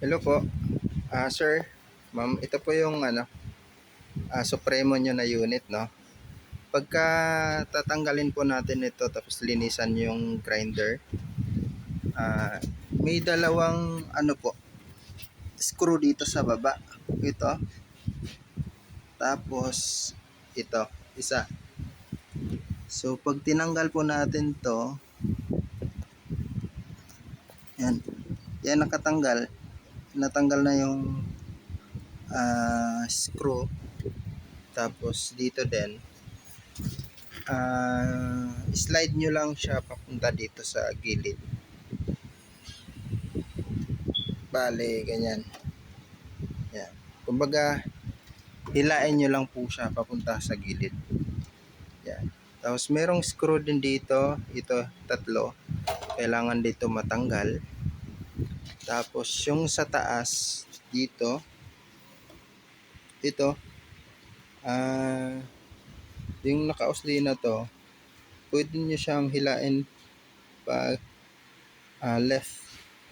Hello po. Sir, ma'am, ito po yung Supremo nyo na unit, no? Pagka tatanggalin po natin ito tapos linisan yung grinder, may dalawang screw dito sa baba. Ito, tapos ito, isa. So pag tinanggal po natin to, yan, yan nakatanggal, natanggal na yung screw. Tapos dito din, slide nyo lang siya papunta dito sa gilid. Bale, ganyan. Yan. Kumbaga, hilain nyo lang po siya papunta sa gilid. Yan. Tapos merong screw din dito. Ito, tatlo. Kailangan dito matanggal. Tapos yung sa taas, dito, ito, yung nakausli na to, pwede nyo siyang hilain pag left.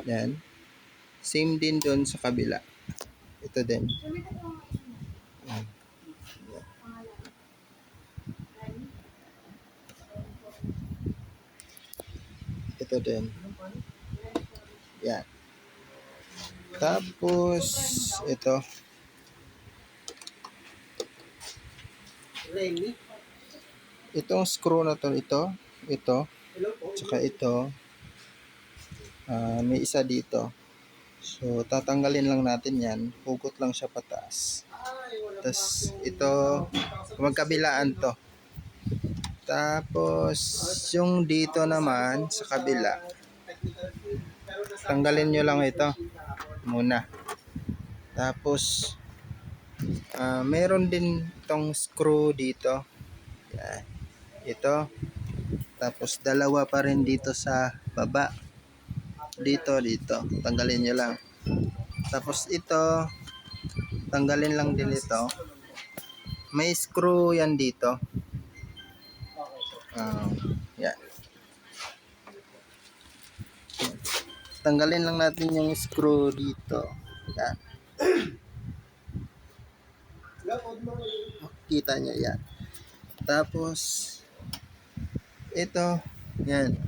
Yan. Same din doon sa kabila. Ito din. Yan. Ito din. Yan. Tapos, ito. Itong screw na to, ito, tsaka ito, may isa dito. So, tatanggalin lang natin yan. Hugot lang siya pataas. Tapos, ito, magkabilaan to. Tapos, yung dito naman, sa kabila, tanggalin nyo lang ito muna. Tapos, meron din tong screw dito. Yan. Ito. Tapos, dalawa pa rin dito sa baba. Dito. Tanggalin nyo lang. Tapos, ito, tanggalin lang din ito. May screw yan dito. Yan. Tanggalin lang natin yung screw dito. Yan. Kita nyo yan. Tapos, ito, yan.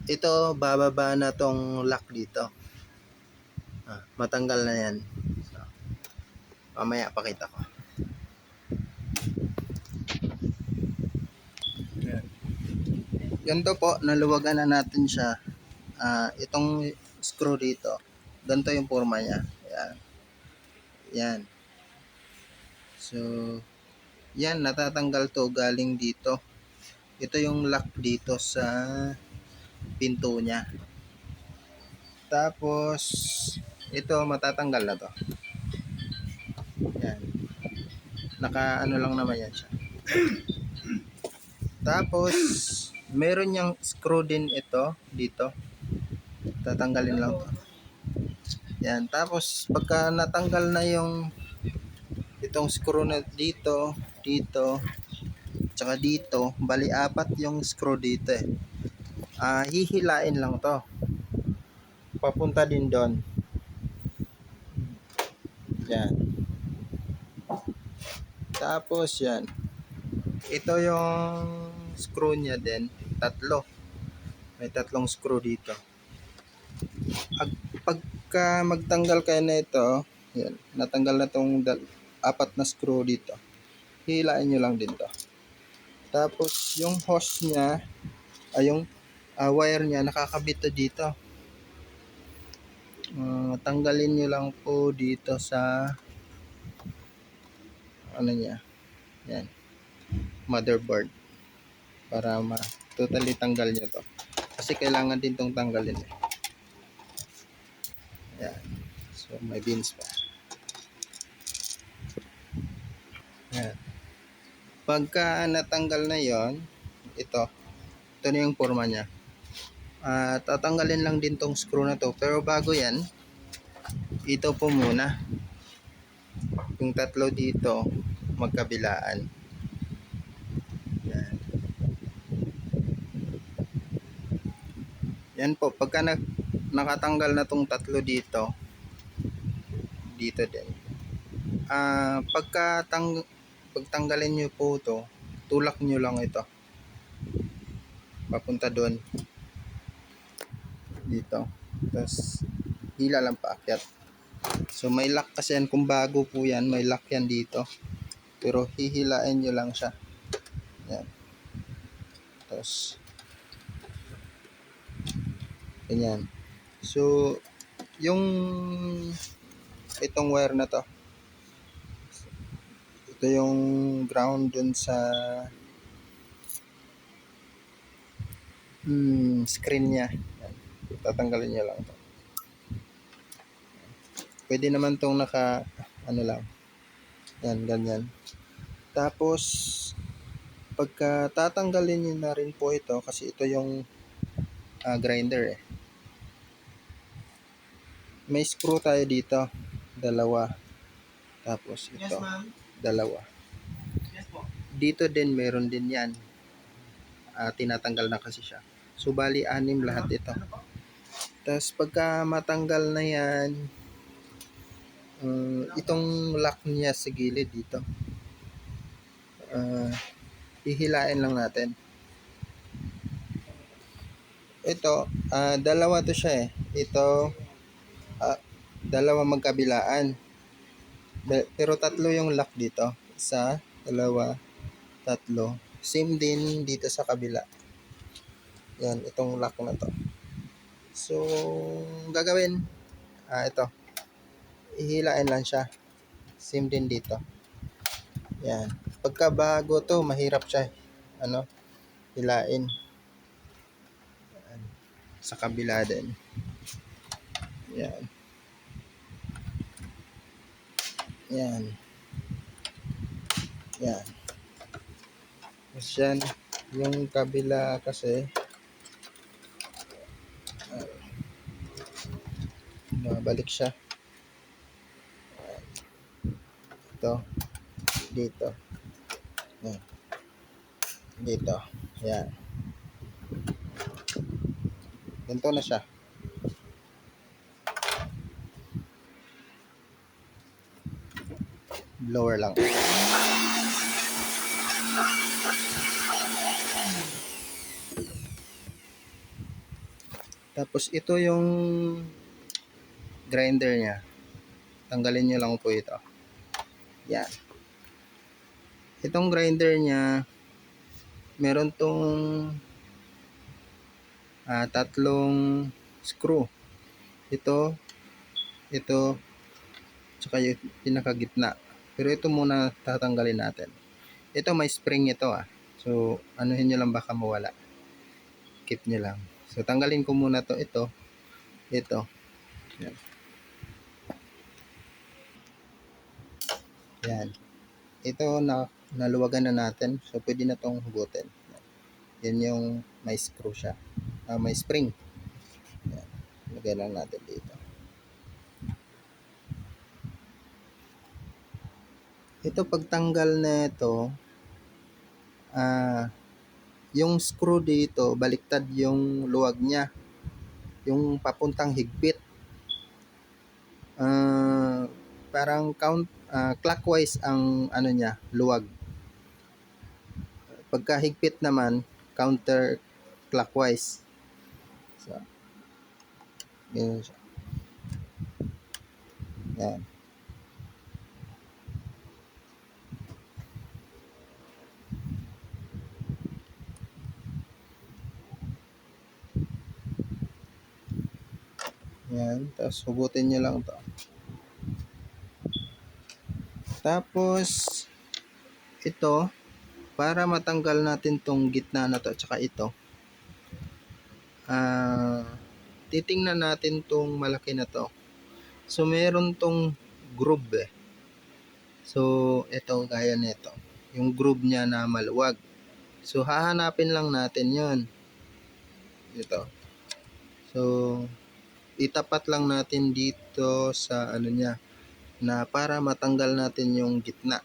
Ito, bababa na tong lock dito. Matanggal na yan. So, mamaya pakita ko. Yan. Ganito po, naluwagan na natin siya. Itong screw dito, ganito yung forma niya. Yan. Yan. So, yan, natatanggal to galing dito. Ito yung lock dito sa pinto niya. Tapos, ito matatanggal na to. Yan. Naka lang naman yan siya. Tapos, meron yung screw din ito dito. Tatanggalin lang to. Yan. Tapos, pagka natanggal na yung itong screw na dito, tsaka dito, bali apat yung screw dito eh. Hihilain lang to. Papunta din doon. Yan. Tapos yan. Ito yung screw niya din. Tatlo. May tatlong screw dito. Pagka magtanggal kayo na ito, yan, natanggal na tong apat na screw dito. Hilain nyo lang din to. Tapos yung hose niya, yung wire niya, nakakabit to dito. Tanggalin nyo lang po dito sa niya. Yan. Motherboard. Para totally tanggal nyo to. Kasi kailangan din tong tanggalin eh. Yan. So may pins pa. Yan. Pagka natanggal na yon, ito na yung forma niya. Tatanggalin lang din tong screw na to. Pero bago yan, ito po muna. Yung tatlo dito, magkabilaan. Yan. Yan po. Pagka nakatanggal na tong tatlo dito, dito din. Pagtanggalin nyo po to, tulak nyo lang ito papunta doon dito, tapos hila lang paakyat. So may lock kasi yan, kung bago po yan may lock yan dito, pero hihilain nyo lang siya. Yan, tapos ganyan. So yung itong wire na to, ito yung ground dun sa screen niya. Yan. Tatanggalin nyo lang to. Pwede naman tong naka ano lang, yan, ganyan. Tapos pagka tatanggalin nyo na rin po ito, kasi ito yung grinder may screw tayo dito, dalawa, tapos ito, dalawa. Dito din meron din yan, tinatanggal na kasi siya. So bali 6 lahat ito. Tapos pagka matanggal na yan, itong lock niya sa gilid dito, hihilain lang natin. Ito, dalawa to siya ito, dalawa magkabilaan, pero tatlo yung lock dito, isa, dalawa, tatlo. Same din dito sa kabila. Yan, itong lock na to. So gagawin, ito, ihilain lang siya. Same din dito. Yan, pagka bago to mahirap siya hilain. Yan. Sa kabila din. Yan. Yan. Yan. Tapos yan, yung kabila kasi balik siya. Ito, dito. Yan. Dito. Yan. Ganito na siya. Blower lang. Tapos ito yung grinder niya. Tanggalin nyo lang po ito. Yan. Itong grinder niya, meron tong tatlong screw. Ito, tsaka yung pinakagitna. Pero ito muna tatanggalin natin. Ito may spring ito So anuhin nyo lang, baka mawala. Keep nyo lang. So tanggalin ko muna to. Ito. Yan. Yan. Ito naluwagan na natin. So pwede na tong hugutin. Yan yung may screw siya. May spring. Yan. Lagay lang natin dito. Ito pagtanggal na ito, yung screw dito, baliktad yung luwag niya. Yung papuntang higpit. Parang clockwise ang niya, luwag. Pagka higpit naman, counter clockwise. So, ganyan siya. Yan. Yan, tapos hugutin nyo lang to. Tapos ito, para matanggal natin tong gitna na to at saka ito, titingnan natin tong malaki na to. So meron tong groove So ito, gaya nito, yung groove niya na maluwag. So hahanapin lang natin yon. Ito. So itapat lang natin dito sa niya, na para matanggal natin yung gitna.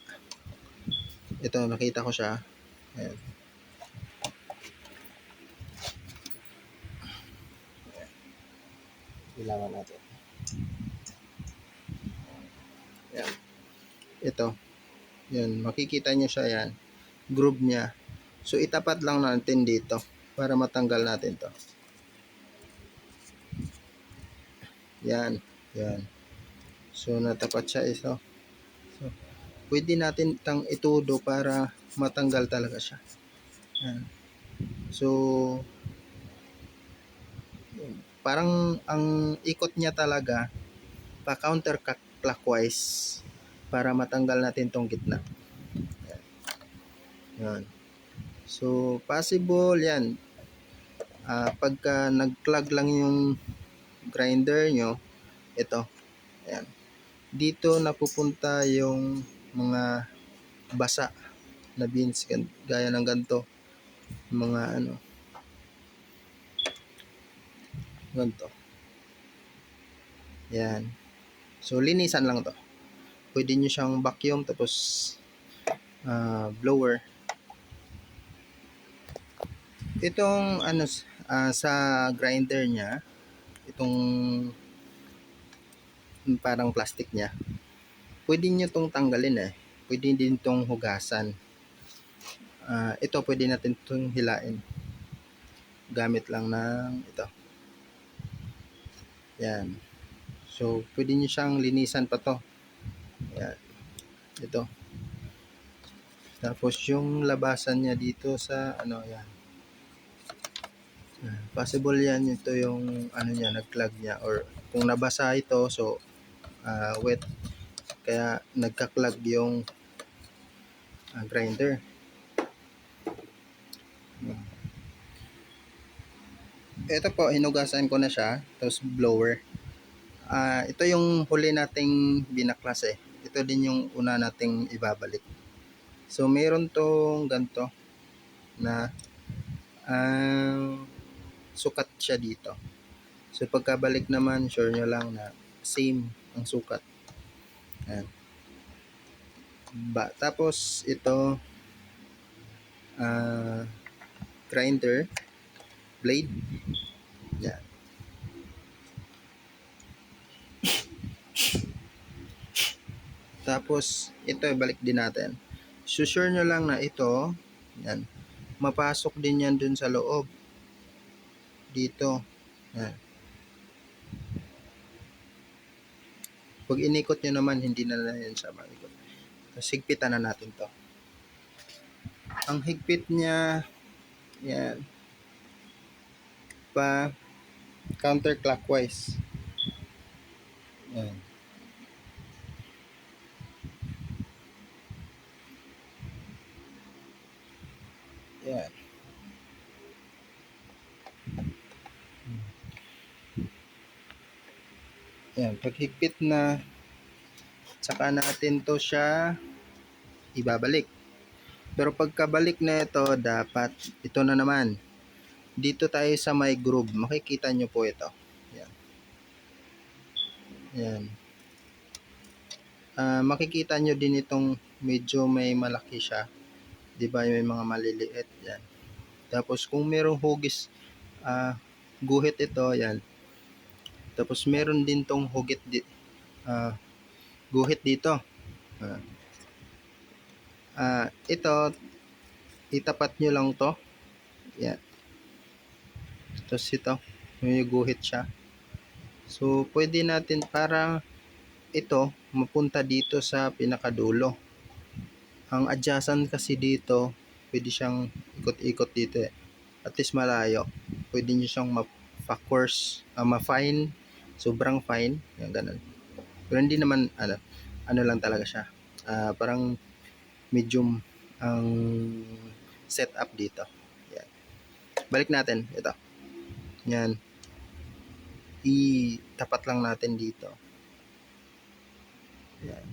Ito, nakita ko siya. Ayan. Ilawan natin. Yan. Ito. Yan. Makikita nyo siya yan. Groove niya. So, itapat lang natin dito para matanggal natin to. Yan. Yan. So, natapat siya ito. So, pwede natin itang itudo para matanggal talaga siya. Yan. So, parang ang ikot niya talaga pa counterclockwise para matanggal natin tong gitna. Yan. So, possible yan. Pagka nag-plug lang yung grinder nyo, ito. Ayan. Dito napupunta yung mga basa na beans gaya ng ganito. Mga ano. Ganito. Yan. So, linisan lang to. Pwede nyo siyang vacuum tapos blower. Itong ano sa grinder niya, itong parang plastic niya, pwede nyo tong tanggalin eh. Pwede din tong hugasan. Ito pwede natin itong hilain. Gamit lang ng ito. Yan. So, pwede nyo siyang linisan pa to. Yan. Ito. Tapos yung labasan niya dito sa ano yan. Possible yan, ito yung ano niya, nag-clog niya or kung nabasa ito, so wet, kaya nagka-clog yung grinder. Ito po, hinugasan ko na siya, tapos blower. Ito yung huli nating binaklas eh. Ito din yung una nating ibabalik. So meron tong ganito na sukat siya dito. So pagkabalik naman, sure nyo lang na same ang sukat. Ayan. Tapos ito grinder blade. Yan. Tapos ito ibalik din natin. So sure nyo lang na ito, yan, mapasok din yan dun sa loob. Dito. Yan. Pag inikot nyo naman, hindi na yan siya maikot. So, higpitan na natin to. Ang higpit niya, yan, pa counterclockwise. Yan. Yan. Yan, pag higpit na, saka natin to siya ibabalik. Pero pagkabalik na ito, dapat ito na naman. Dito tayo sa may groove. Makikita nyo po ito. Yan. Yan. Makikita nyo din itong medyo may malaki siya. Diba may mga maliliit. Yan. Tapos kung merong hugis, guhit ito, yan. Tapos meron din tong guhit dito. Ito, itapat nyo lang to. Yan. Tapos ito, may guhit siya. So, pwede natin parang ito, mapunta dito sa pinakadulo. Ang adjacent kasi dito, pwede siyang ikot-ikot dito eh. At least malayo. Pwede nyo siyang ma-coarse, ma-fine, sobrang fine. Yan, ganun. Pero hindi naman, ano lang talaga siya. Parang medium ang setup dito. Yan. Balik natin. Ito. Yan. Itapat lang natin dito. Yan.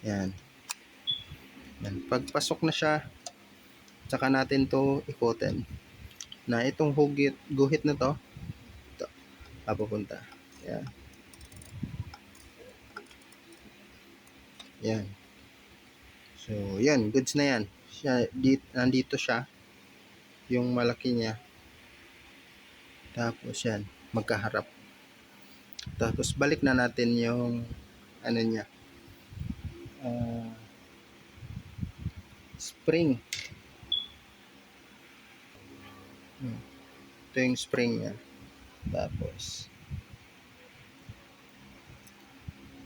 Yan. Yan. Pagpasok na siya, saka natin to ikotin. Na itong guhit na to, ito, papupunta. Yan. Yan. So, yan. Goods na yan. Nandito siya. Yung malaki niya. Tapos yan. magkaharap. Tapos balik na natin yung ano niya, ah, spring. Ito yung spring niya. Tapos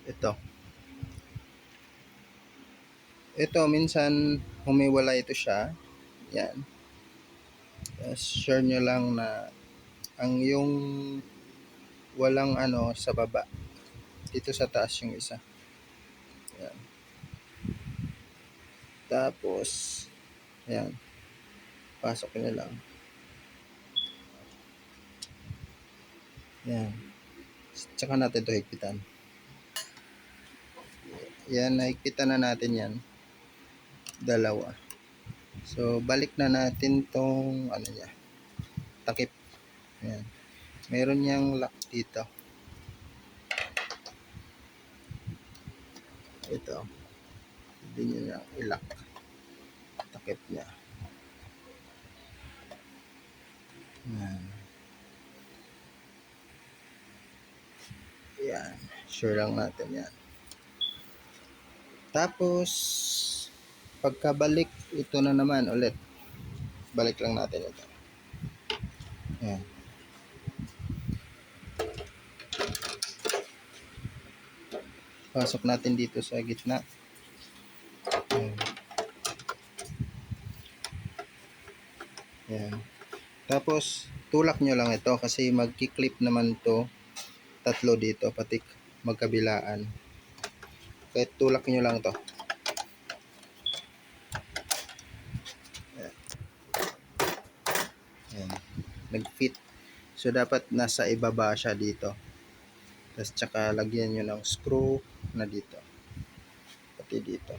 ito. Ito minsan humiwala ito siya. Yan. Tapos sure nyo lang na ang yung walang ano sa baba. Dito sa taas yung isa. Yan. Tapos yan. Pasok nyo lang. Yan. Tsaka natin ito higpitan. Yan, nakikita na natin yan. Dalawa. So, balik na natin tong ano niya. Takip. Yan. Meron niyang lock dito. Ito. Hindi niya i-lock. Takip niya. Yan. Yan. Sure lang natin yan. Tapos, pagkabalik, ito na naman ulit. Balik lang natin ito. Yan. Pasok natin dito sa gitna. Yan. Yan. Tapos, tulak nyo lang ito kasi magki-clip naman to tatlo dito, pati magkabilaan. Kahit tulak nyo lang to. Yan. Yan. Nag-fit. So, dapat nasa ibaba siya dito. Tapos, tsaka lagyan nyo ng screw na dito. Pati dito.